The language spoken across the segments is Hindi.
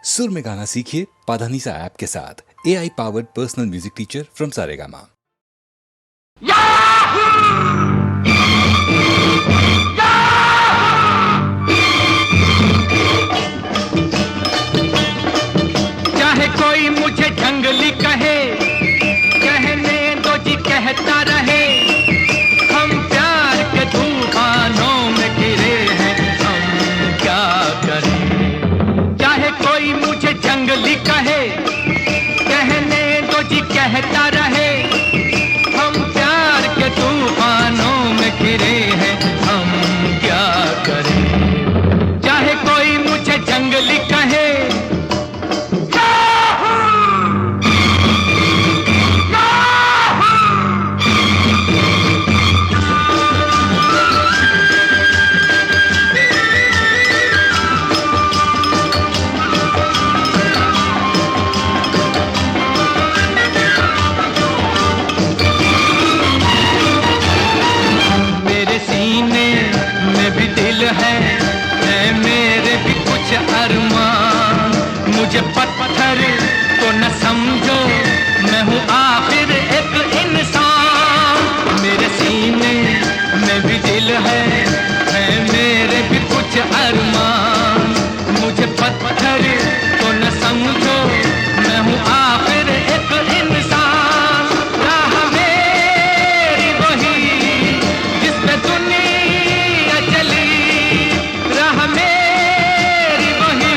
सुर में गाना सीखिए पाधानीसा ऐप के साथ। AI powered personal music teacher from Saregama. चाहे कोई मुझे जंगली कहे, कहने दो जी कहता रहे, हम प्यार के तूफानों में गिरे हैं, हम क्या करें। चाहे कोई मुझे जंगली कहे, कहने दो जी कहता रहे, हम प्यार के तूफानों में गिरे हैं, हम क्या करें। चाहे कोई मुझे जंगली कहे, है मेरे भी कुछ अरमान। मुझे पत्थर तो न समझो, मैं हूँ आखिर एक इंसान। मेरे सीने में भी दिल है मेरे भी कुछ अरमान। मुझे पत्थर तो न समझो, मैं हूँ आखिर एक इंसान। राह मेरी वही जिस पे दुनिया चली, राह मेरी वही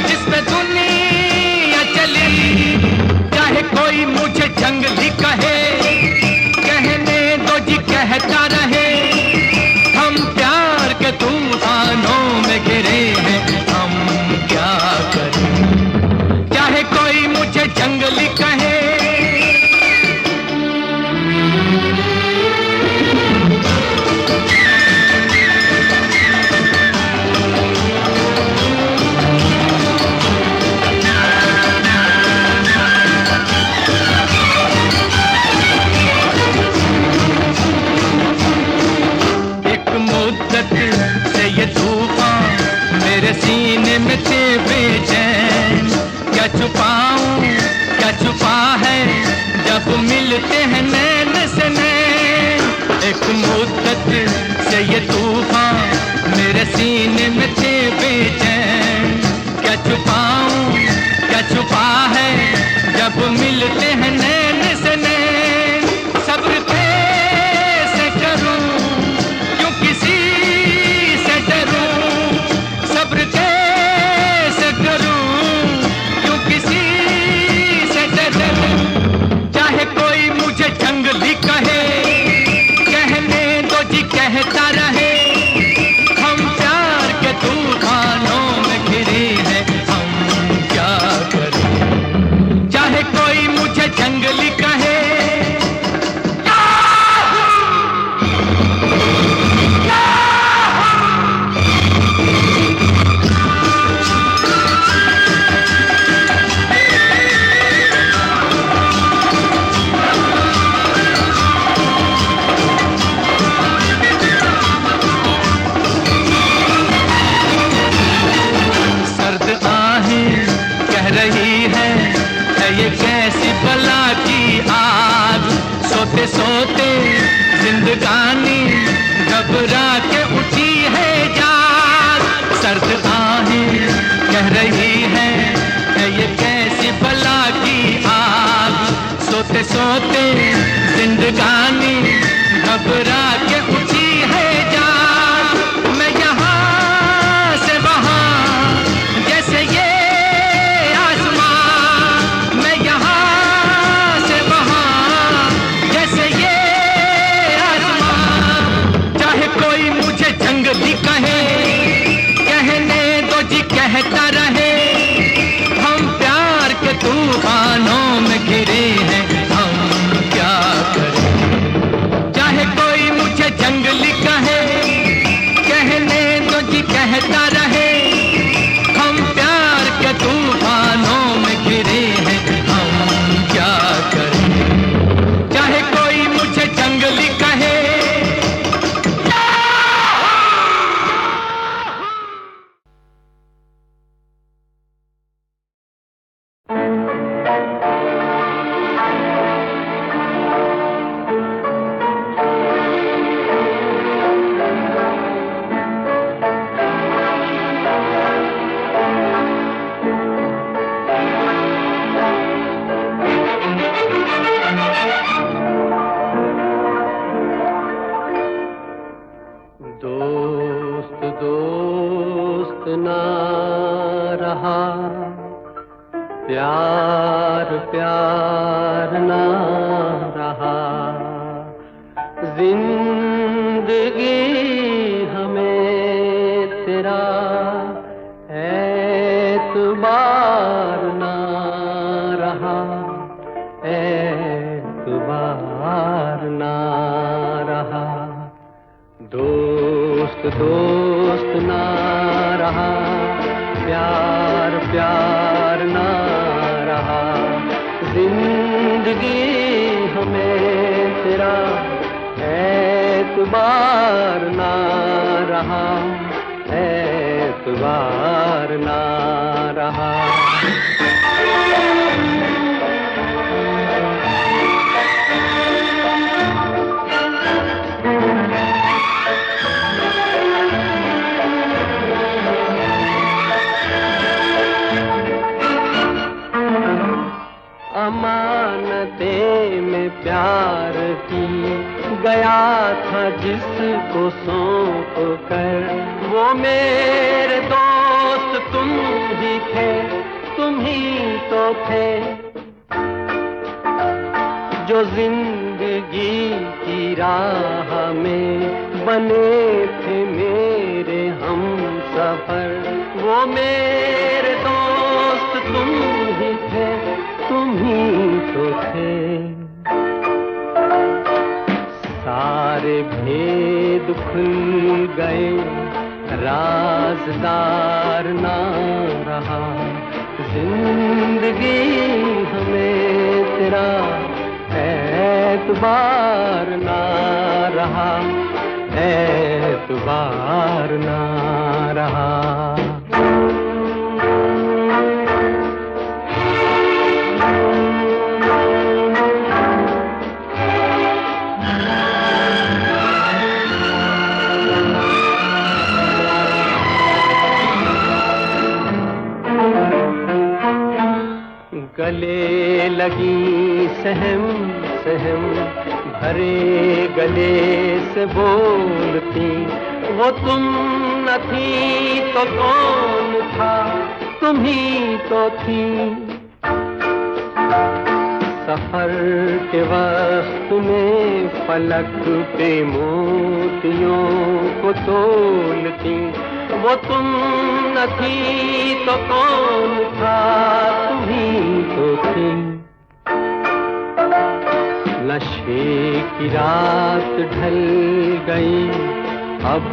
जिस पे दुनिया चली। चाहे कोई मुझे जंगली कहे, कहने दो जी कहता रहे, हम प्यार के तूफानों में गिरे हैं, हम क्या करें। चाहे कोई मुझे जंगली कहे, से ये तूफान मेरे सीने में थे बेचैन। क्या छुपाऊं क्या छुपा है जब मिलते हैं नैन से नैन। एक मुद्दत से ये तूफान मेरे सीने में थे बेचैन। क्या छुपाऊं क्या छुपा है जब मिलते हैं नैन से नैन। सब्र कैसे करूं क्यों किसी से डरूं, सब्र कैसे करूं क्यों किसी से डरूं। चाहे कोई मुझे जंगली कहे, कहने दो जी कहता रहे, हम प्यार के तूफानों में घिरे हैं, हम क्या करें। चाहे कोई मुझे जंगली कहे, ये कैसी बला की आग। सोते सोते जिंदगानी घबरा के उठी है जाग। सर्द आहें कह रही है ये कैसी बला की आग। सोते सोते जिंदगानी घबरा के उठी है जाग। मैं यहाँ से वहाँ जैसे ये जंगली कहे, कहने दो जी कहता रहे, हम प्यार के तूफानों में घिरे हैं, हम क्या करें। चाहे कोई मुझे जंगली रहा, प्यार प्यार ना रहा। जिंदगी हमें तेरा एतबार ना रहा, एतबार ना रहा। दोस्त दोस्त ना रहा, प्यार प्यार ना रहा। जिंदगी हमें तेरा एतबार ना रहा, एतबार ना रहा। अमानते में प्यार की गया था जिसको सौंप कर, वो मेरे दोस्त तुम ही थे, तुम ही तो थे। जो जिंदगी की राह में बने थे मेरे हम सफर, वो मेरे दोस्त तुम ही थे, तुम ही तो थे। सारे भेद खुल गए, राज़दार ना रहा। जिंदगी हमें तेरा एतबार ना रहा, एतबार ना रहा। गले लगी सहम सहम भरे गले से बोलती, वो तुम न थी तो कौन था, तुम ही तो थी। सफर के वक्त में फलक पे मोतियों को तोलती, वो तुम न थी तो कौन था, तुम ही तो थी। नशे की रात ढल गई, अब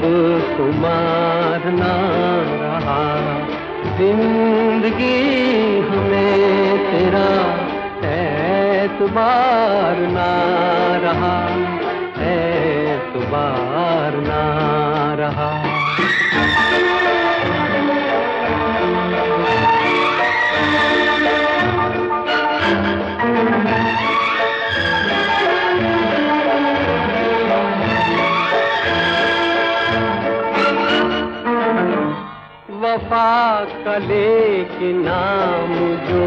खुमार ना रहा। जिंदगी हमें तेरा एतबार ना रहा, एतबार ना रहा। वफा कले के नाम जो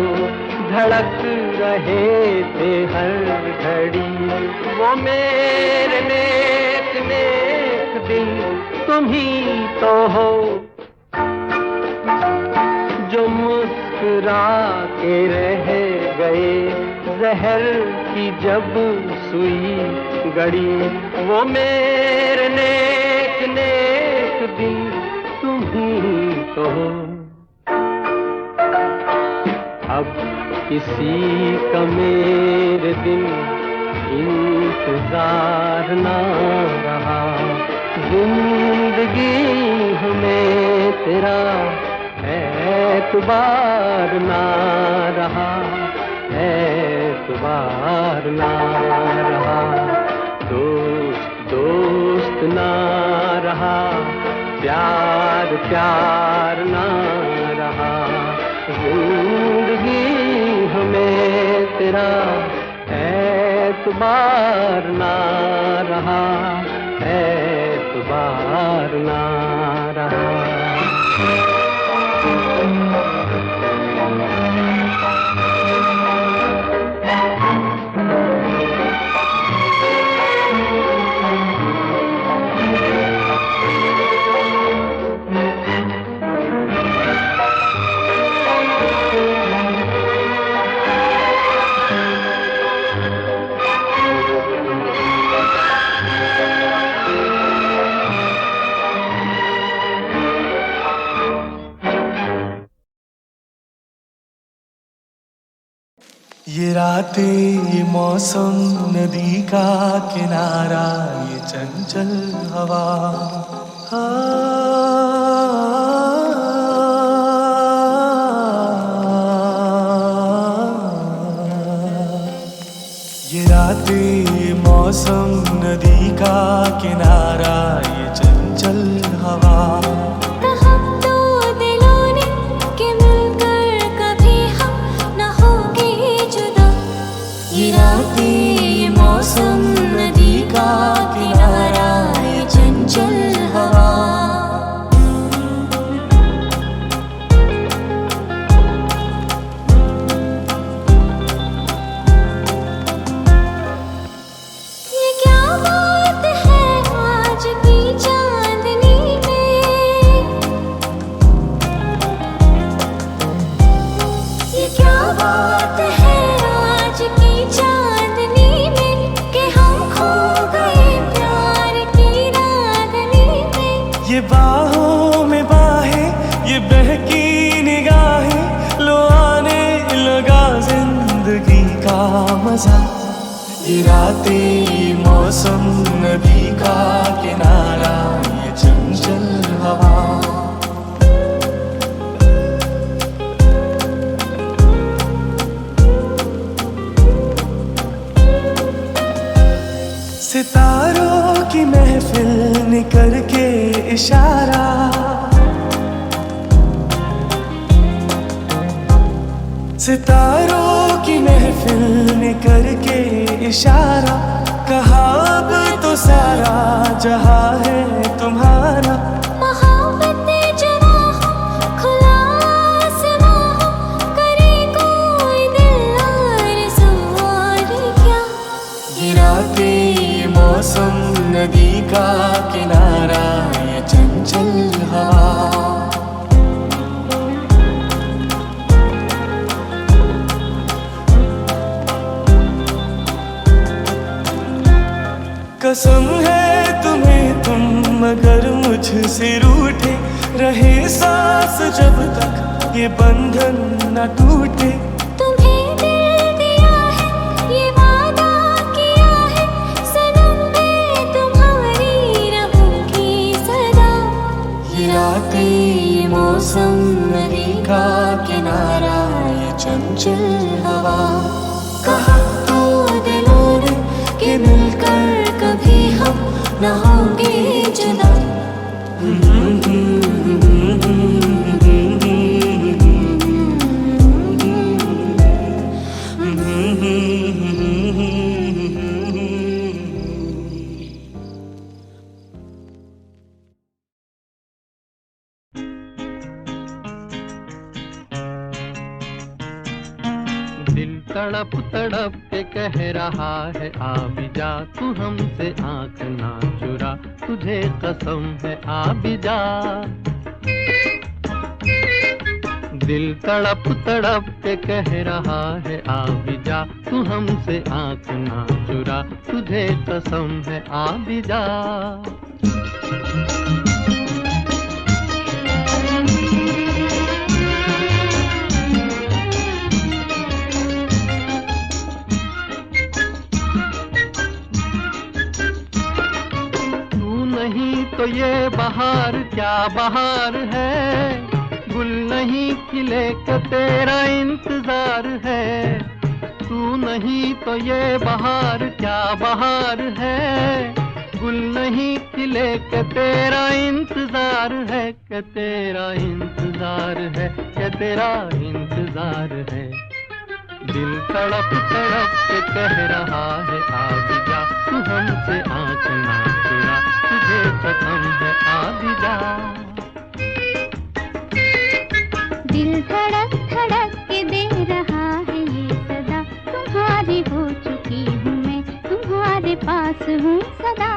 धड़क रहे थे हर घड़ी, वो मेरे नेक नेक दिन तुम ही तो हो। जो मुस्कुरा के रह गए जहर की जब सुई गड़ी, वो मेरे नेक नेक दिन तुम ही तो हो। अब किसी का मेरे दिन इंतजार ना रहा। जिंदगी हमें तेरा एतबार ना रहा, एतबार ना रहा। दोस्त दोस्त ना रहा, प्यार प्यार ना रहा। जिंदगी हमें तेरा एतबार ना रहा, एतबार ना रहा। ये रातें, ये मौसम, नदी का किनारा, ये चंचल हवा, ये रातें, ये मौसम, नदी का किनारा, ये चंचल हवा, ये रातें, ये मौसम, नदी का किनारा, ये चंचल हवा। ये क्या बात है आज की चांदनी में, ये क्या बात है आज की चांदनी में, कि हम खो गए प्यार की रागनी में। ये बाहों में बाहें, ये बहकी निगाहें, लो आने लगा जिंदगी का मजा। ये रातें, ये मौसम, नदी का किनारा, ये चंचल हवा, सितारों की महफिल ने करके इशारा, सितारों की महफिल ने करके इशारा, कहा अब तो सारा जहां है तुम्हारा। मोहब्बतें जवां हो, खुला आसमां हो, करे कोई दिल आरज़ू और क्या। ये रातें, ये मौसम, नदी का किनारा, ये चंचल हवा, कसम है तुम्हें तुम मगर मुझसे रूठे रहे, सांस जब तक ये बंधन न टूटे। तुम्हें दिल दिया है, ये वादा किया है, सनम मैं तुम्हारी रहूंगी सदा। ये रातें, ये मौसम, नदी का किनारा, ये चंचल हवा, कहा तो दिलों ने कि मिलकर कभी हम न होंगे जुदा। दिल तड़प तड़प के कह रहा है आ भी जा, तू हमसे आंख ना चुरा, तुझे कसम है आ भी जा। दिल तड़प तड़प के कह रहा है आ भी जा, तू हमसे आंख ना चुरा, तुझे कसम है आ भी जा। तो ये बहार क्या बहार है, गुल नहीं खिले के तेरा इंतजार है। तू नहीं तो ये बहार क्या बहार है, गुल नहीं खिले के तेरा इंतजार है, के तेरा इंतजार है, के तेरा इंतजार है। दिल तड़प तड़प के कह रहा है आ भी जा, तू हमसे आंख ना चुरा, तुझे कसम है आ भी जा। दिल धड़क धड़क के दे रहा है ये सदा, तुम्हारी हो चुकी हूँ मैं, तुम्हारे पास हूँ सदा।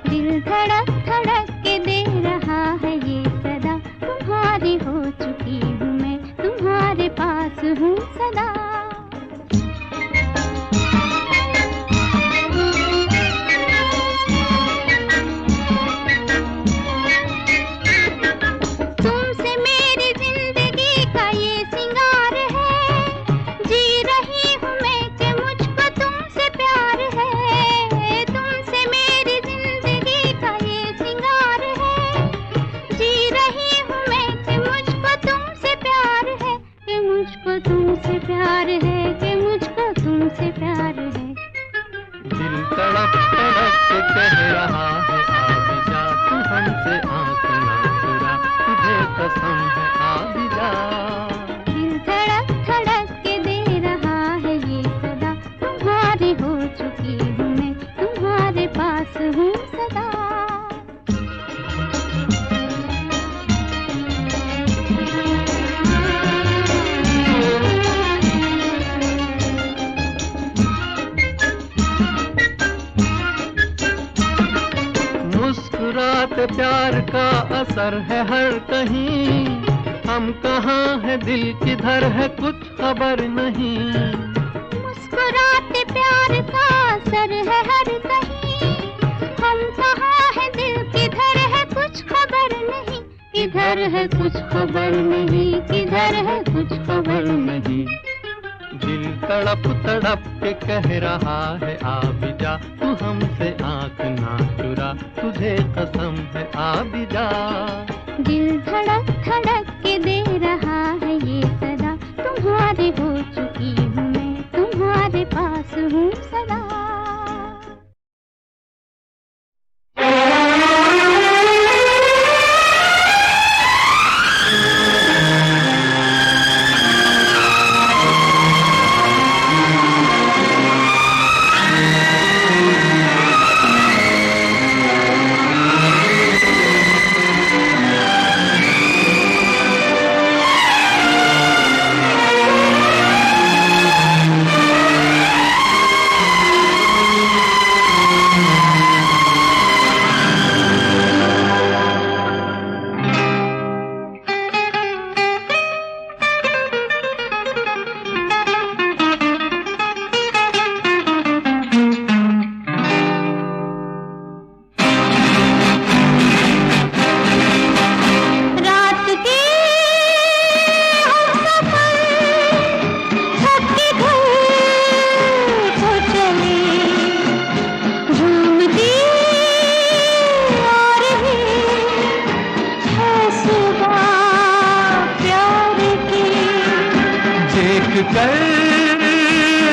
दिल धड़क धड़क के दे रहा है ये सदा, तुम्हारी हो चुकी हूँ मैं, तुम्हारे पास हूँ सदा। तुमसे मेरी जिंदगी का ये सिंगार है, जी रही मुझको तुमसे प्यार है कि मुझको तुमसे प्यार है। दिल तड़प तड़प के कह रहा है आ भी जा, तू हमसे आँख ना चुरा, तुझे कसम है आ भी जा। दिल धड़क धड़क के दे रहा है ये सदा, तुम्हारी हो चुकी हूँ मैं, तुम्हारे पास हूँ सदा। मुस्कुराते प्यार का असर है हर कहीं, हम कहाँ है दिल किधर है कुछ खबर नहीं। मुस्कुराते प्यार का असर है हर कहीं, हम कहाँ है दिल किधर है कुछ खबर नहीं। किधर है कुछ खबर नहीं, किधर है कुछ खबर नहीं। दिल तड़प तड़प के कह रहा है आ भी जा, तू हमसे आँख ना चुरा, तुझे कसम है आ भी जा। दिल धड़क धड़क के दे रहा है ये सदा, तुम्हारी हो चुकी हूँ मैं, तुम्हारे पास हूँ सदा।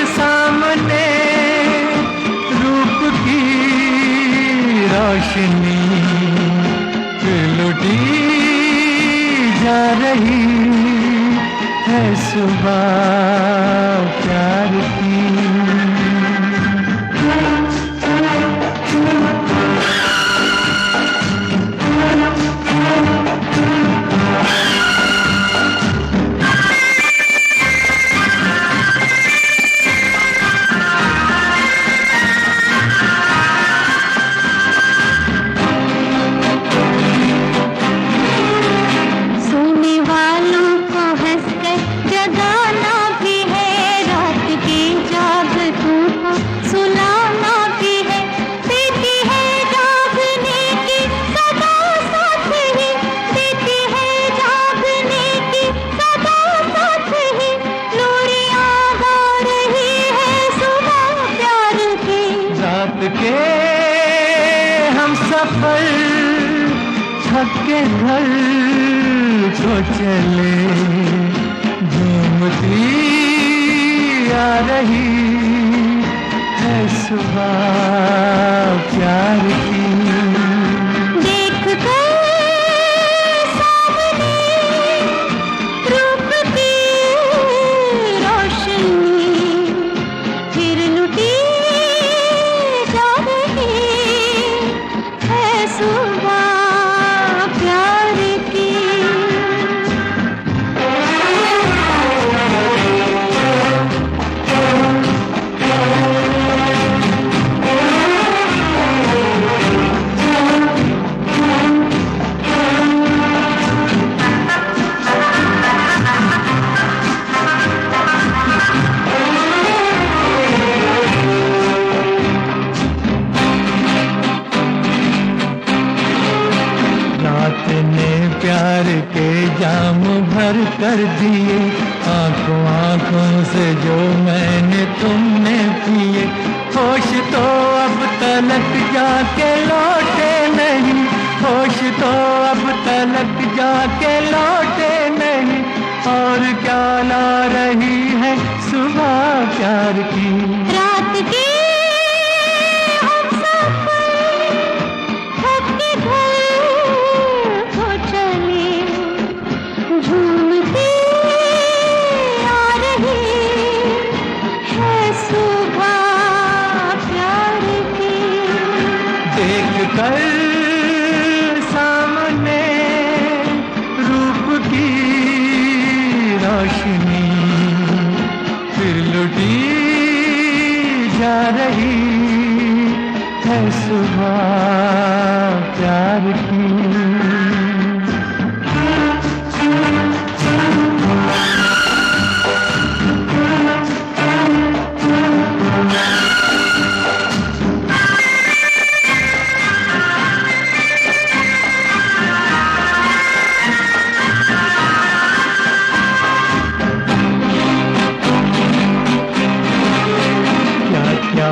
सामने रूप की रोशनी लुटी जा रही है सुबह प्यार की। के घर को चले झूमती आ रही है सुबह प्यार की। प्यार के जाम भर कर दिए, आंखों आंखों से जो मैंने तुमने पिए। होश तो अब तलक जाके लौटे नहीं, होश तो अब तलक जाके लौटे नहीं। और क्या ला प्यार की। रात के हम सफर थक के घर को चले, झूमती आ रही है सुबह प्यार की। देख कर सामने रूप की रोशनी, फिर लुटी जा रही है सुबह प्यार की।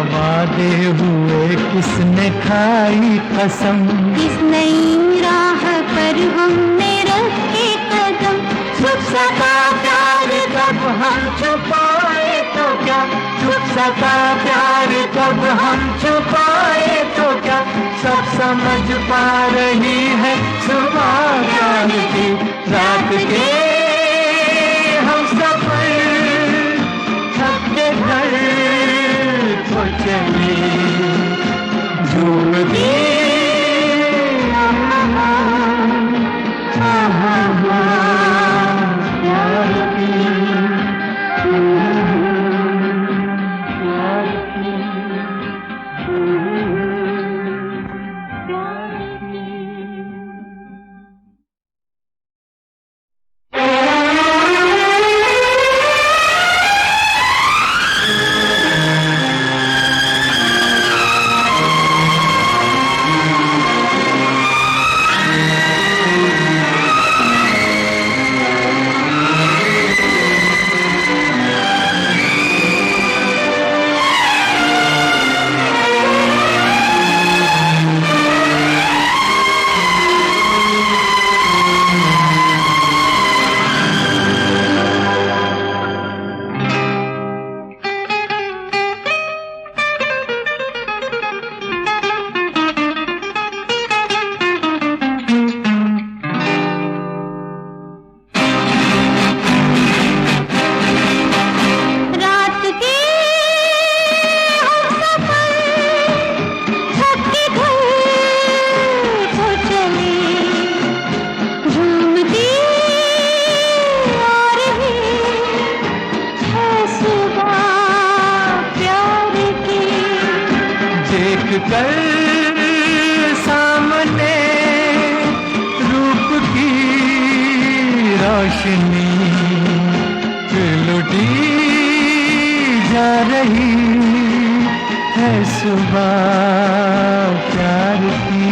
वादे हुए किसने खाई कसम, इस नई राह पर हमने रखे कदम। छुप सका प्यार कब हम छुपाए तो क्या, छुप सका प्यार कब हम छुपाए तो क्या, सब समझ पा रही है सुबह प्यार की। रात के हम सफर थक के घर को चले, झूमती प्यार की। कर सामने रूप की रोशनी, लुटी जा रही है सुबह प्यार की।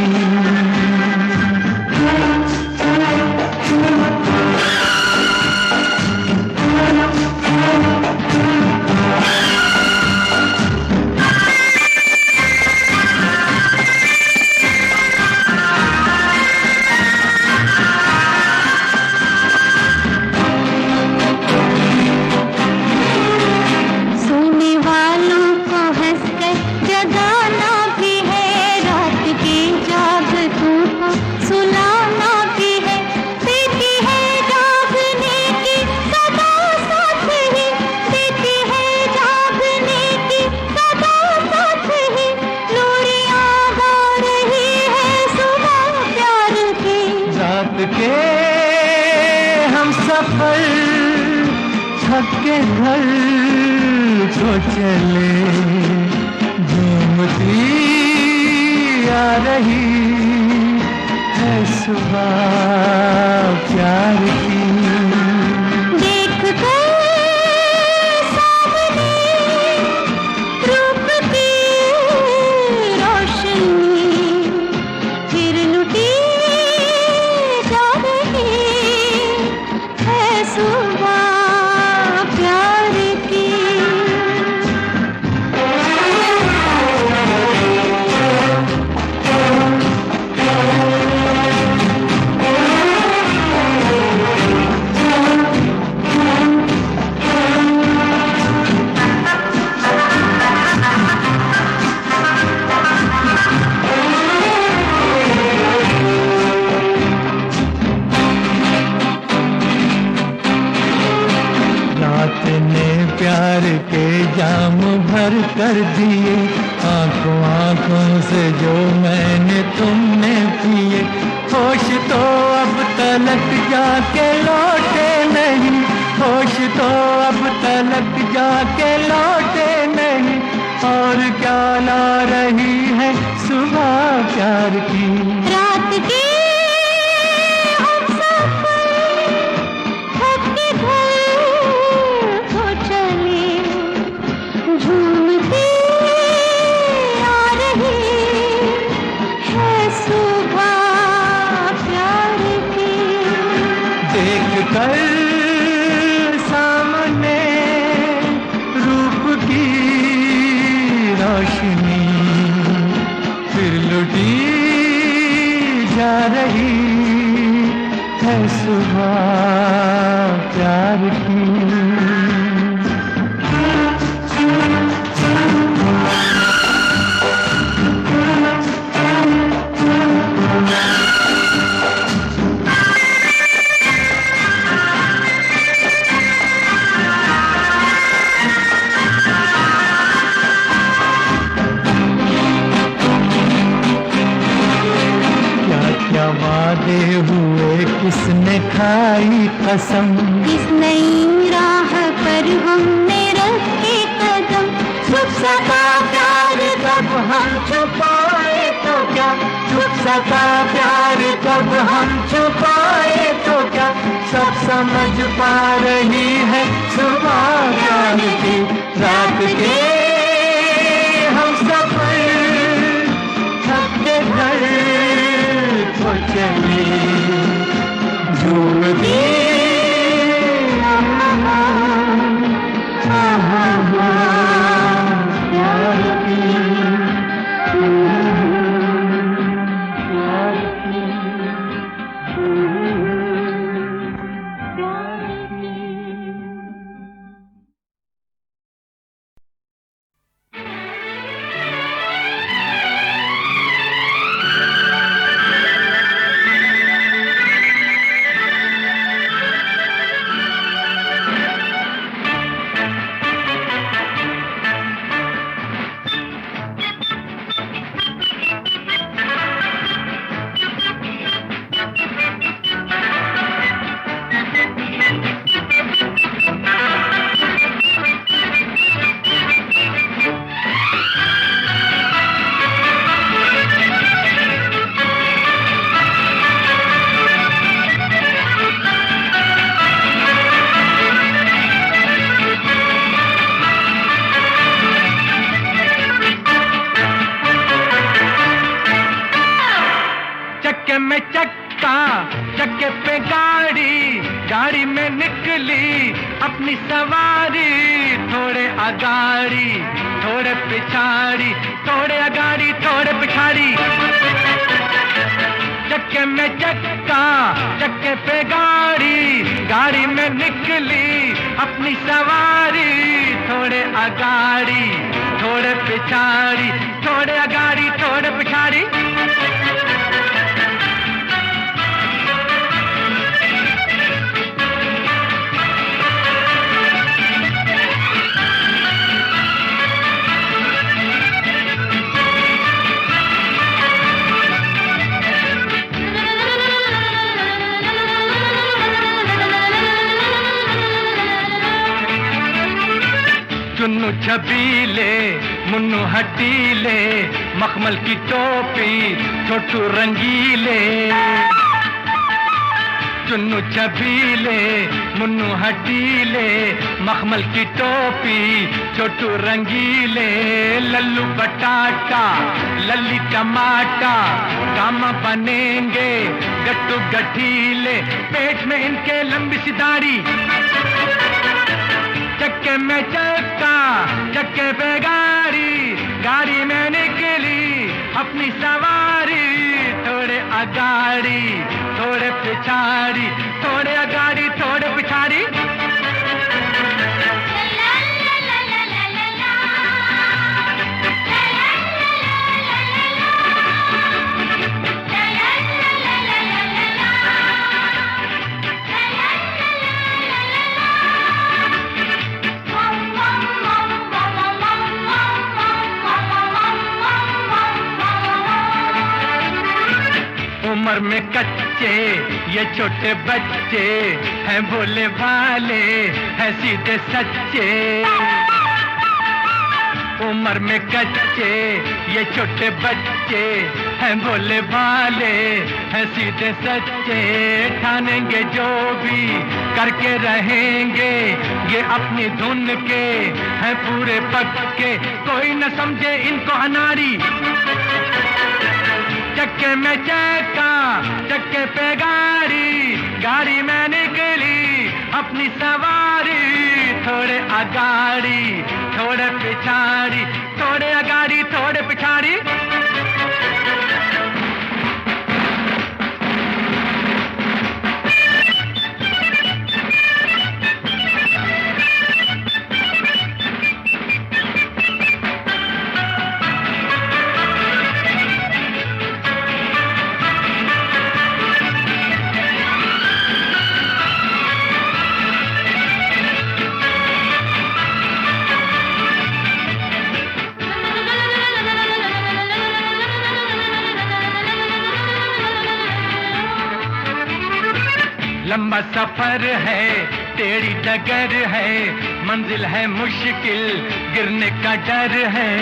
थक के घर को चले, झूमती आ रही है सुबह प्यार की। प्यार के जाम भर कर दिए, आंखों आंखों से जो मैंने तुमने पिए। होश तो अब तलक जाके लौटे नहीं, होश तो अब तलक जाके लौटे नहीं, और क्या ला रही है सुबह प्यार की। रात की हम सफर थक के घर को चले, झूमती आ रही है सुबह प्यार की। देख कर सामने रूप की रोशनी, फिर लुटी जा रही है सुबह प्यार की। वादे हुए किसने खाई कसम, इस नई राह पर हमने रखे कदम। छुप सका प्यार कब हम छुपाए तो क्या, छुप सका प्यार कब हम छुपाए तो क्या, सब समझ पा रही है सुबह प्यार की। रात के हम सफर थक के घर को चले, झूमती प्यार की। चक्के में चक्का, चक्के पे गाड़ी, गाड़ी में निकली अपनी सवारी। थोड़े अगाड़ी थोड़े पिछाड़ी, थोड़े अगाड़ी थोड़े पिछाड़ी। चक्के में चक्का, चक्के पे गाड़ी, गाड़ी में निकली अपनी सवारी। थोड़े अगाड़ी थोड़े पिछाड़ी, थोड़े अगाड़ी थोड़े पिछाड़ी। चुन्नू छबीले, मुन्नू हटीले, मखमल की टोपी, छोटू रंगीले। चुन्नू छबीले, मुन्नू हटीले, मखमल की टोपी, छोटू रंगीले। लल्लू बटाटा, लल्ली टमाटा, काम बनेंगे गट्टू गठीले। पेट में इनके लंबी सी दाढ़ी। चक्के में चक्का, चक्के पे गाड़ी, गाड़ी में निकली अपनी सवारी। थोड़े अगाड़ी थोड़े पिछाड़ी, थोड़े अगाड़ी थोड़े पिछाड़ी। उम्र में कच्चे ये छोटे बच्चे हैं भोले भाले हैं सीधे सच्चे। उम्र में कच्चे ये छोटे बच्चे हैं भोले भाले हैं सीधे सच्चे। ठानेंगे जो भी करके रहेंगे ये अपनी धुन के हैं पूरे पक्के। कोई न समझे इनको अनाड़ी, चक्के में चक्का चक्के पे गाड़ी, गाड़ी में निकली अपनी सवारी। थोड़े अगाड़ी थोड़े पिछाड़ी, थोड़े अगाड़ी थोड़े पिछाड़ी। लंबा सफर है टेढ़ी डगर है, मंजिल है मुश्किल गिरने का डर है।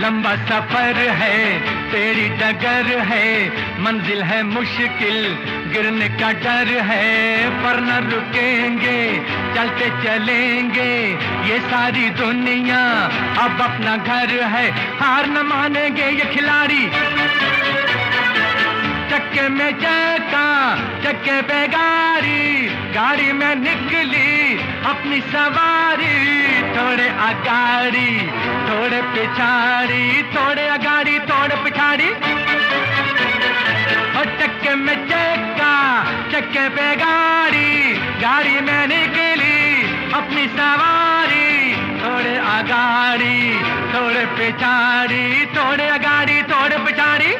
लंबा सफर है टेढ़ी डगर है, मंजिल है मुश्किल गिरने का डर है। पर न रुकेंगे चलते चलेंगे ये सारी दुनिया अब अपना घर है। हार न मानेंगे ये खिलाड़ी, चक्के में चक्का चक्के पे गाड़ी, गाड़ी में निकली अपनी सवारी। थोड़े अगाड़ी थोड़े पिछाड़ी, थोड़े अगाड़ी थोड़े पिछाड़ी। और चक्के में चक्का चक्के पे गाड़ी, गाड़ी में निकली अपनी सवारी। थोड़े अगाड़ी थोड़े पिछाड़ी, थोड़े अगाड़ी थोड़े पिछाड़ी।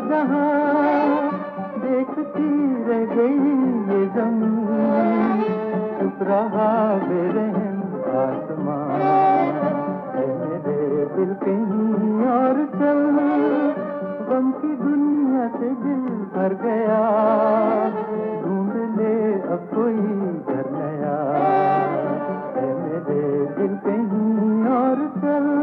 जहां, देखती रह गई ये ज़मीन, चुप रहा बेरहम आसमान। ऐ मेरे दिल कहीं और चल, गम की दुनिया से दिल भर गया, ढूंढ ले अब कोई घर नया। ऐ मेरे दिल कहीं और चल।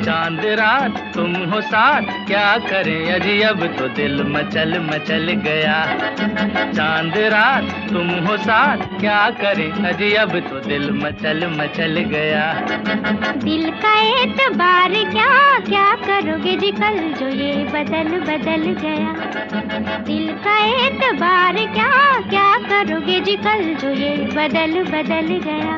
चांद रात तुम हो साथ, क्या करें अजी अब तो दिल मचल मचल गया। चांद रात तुम हो साथ, क्या करें अजी अब तो दिल मचल मचल गया। दिल का एतबार क्या, क्या करोगे जी कल जो ये बदल बदल गया। दिल का एतबार क्या, क्या करोगे जी कल जो ये बदल बदल गया।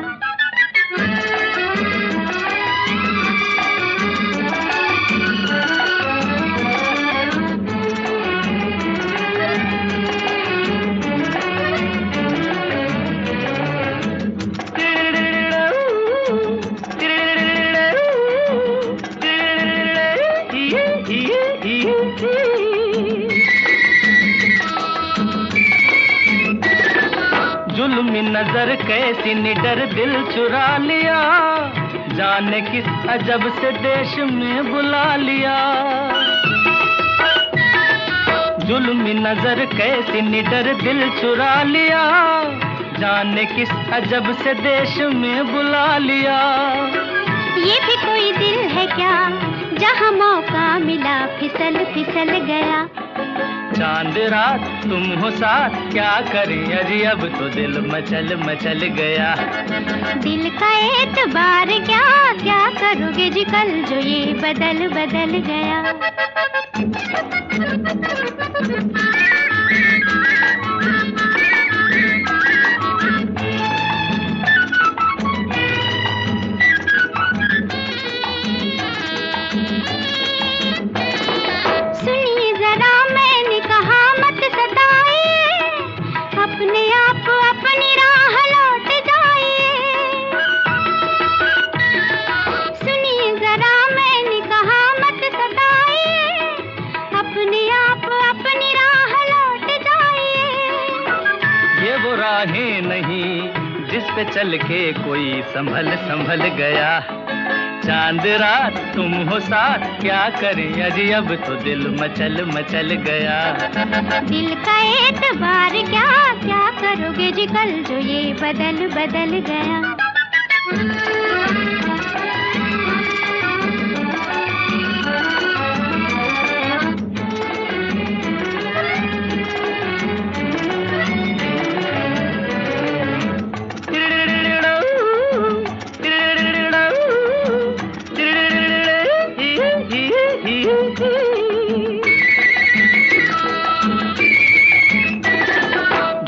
जुल्मी नजर कैसी निडर दिल चुरा लिया, जाने किस अजब से देश में बुला लिया। जुल्मी नजर कैसी निडर दिल चुरा लिया, जाने किस अजब से देश में बुला लिया। ये भी कोई दिल है क्या, जहाँ मौका मिला फिसल फिसल गया। चांद रात तुम हो साथ, क्या करें अजी अब तो दिल मचल मचल गया। दिल का एतबार क्या, क्या करोगे जी कल जो ये बदल बदल गया। सुनिए जरा मैंने कहा मत सताइए, अपने आप अपनी राह लौट जाइए। सुनिए जरा मैंने कहा मत सताइए, अपने आप अपनी राह लौट जाइए। ये वो राहें नहीं जिस पे चल के कोई संभल संभल गया। चांद रात तुम हो साथ, क्या करें अजी अब तो दिल मचल मचल गया। दिल का एतबार क्या, क्या करोगे जी कल जो ये बदल बदल गया।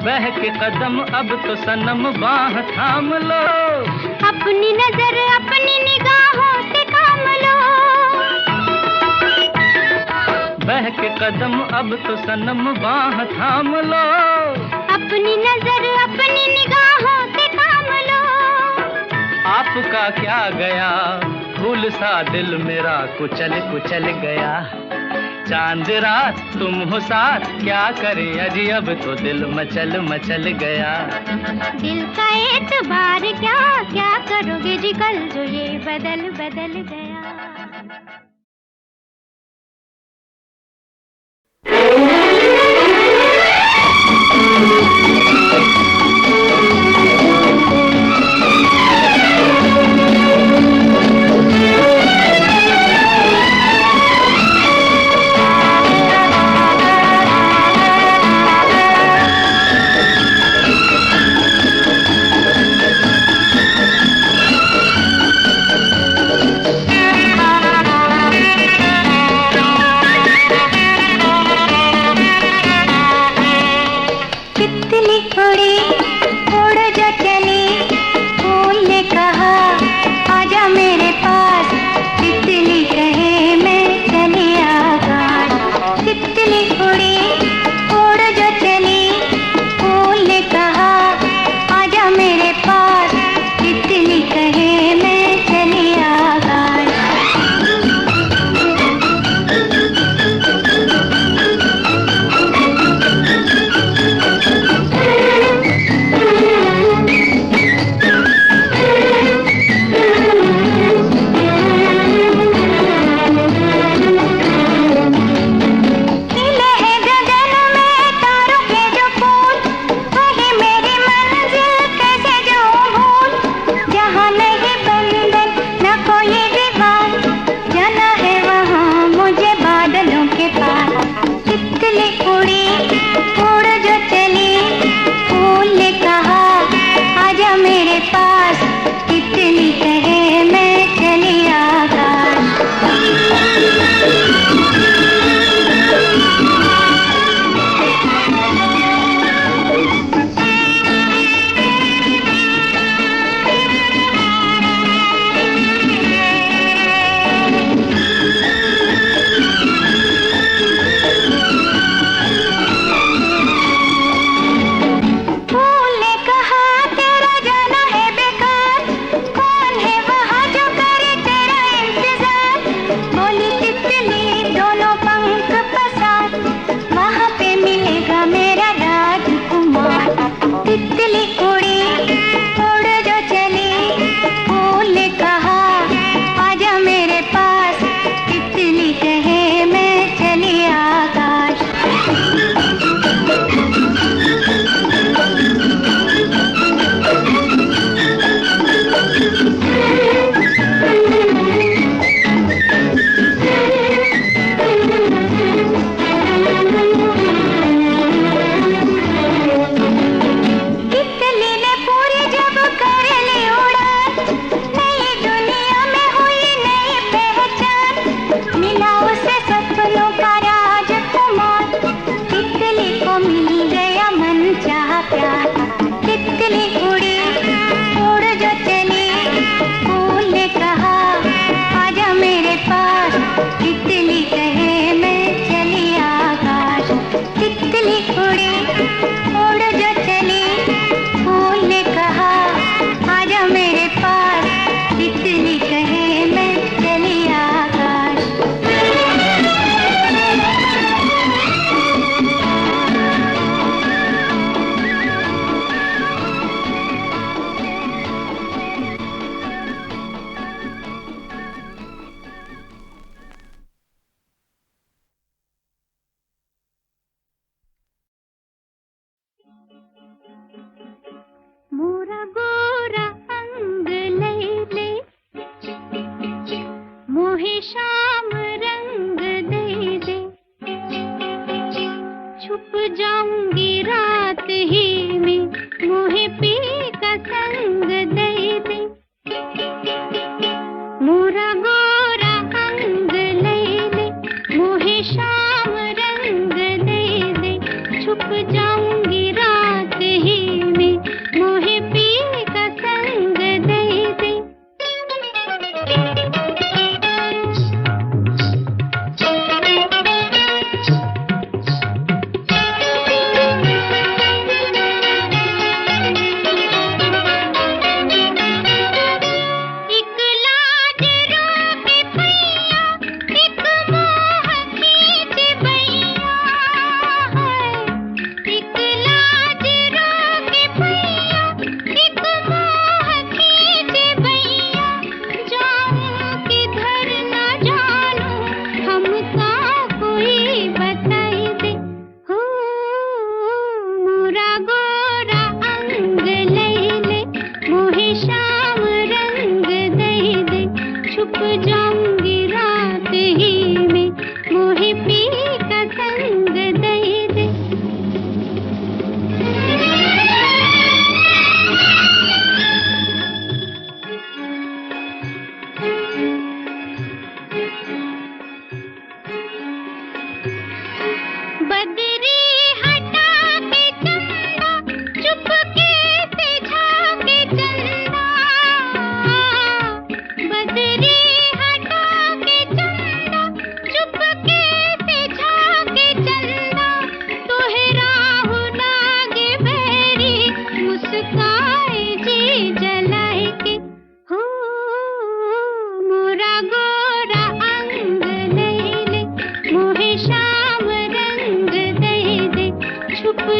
बहके कदम अब तो सनम बाह थाम लो, अपनी नजर अपनी निगाहों से काम लो। बहके कदम अब तो सनम बाह थाम लो, अपनी नजर अपनी निगाहों से काम लो। आपका क्या गया, फूल सा दिल मेरा कुचल कुचल गया। चांद रात तुम हो साथ, क्या करें अजी अब तो दिल मचल मचल गया। दिल का एतबार क्या, क्या करोगे जी कल जो ये बदल बदल गया। शाम रंग दे दे, छुप जाऊंगी रात ही में, मोहे पी का संग दे दे। मोरा गोरा अंग ले ले, मोहे शाम रंग दे दे, छुप जाऊंगी रात ही में, मोहे पी का संग दे दे। जाऊंगी रात ही में, मोहे पी का संग दे दे। बदरी हटा के चंदा, चुपके से झाके चंदा, बदरी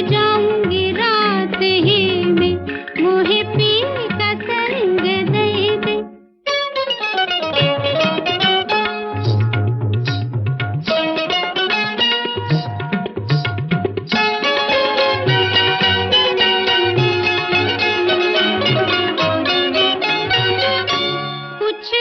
जाऊंगी रात ही में, मोहे पी का संग दे दे। कुछ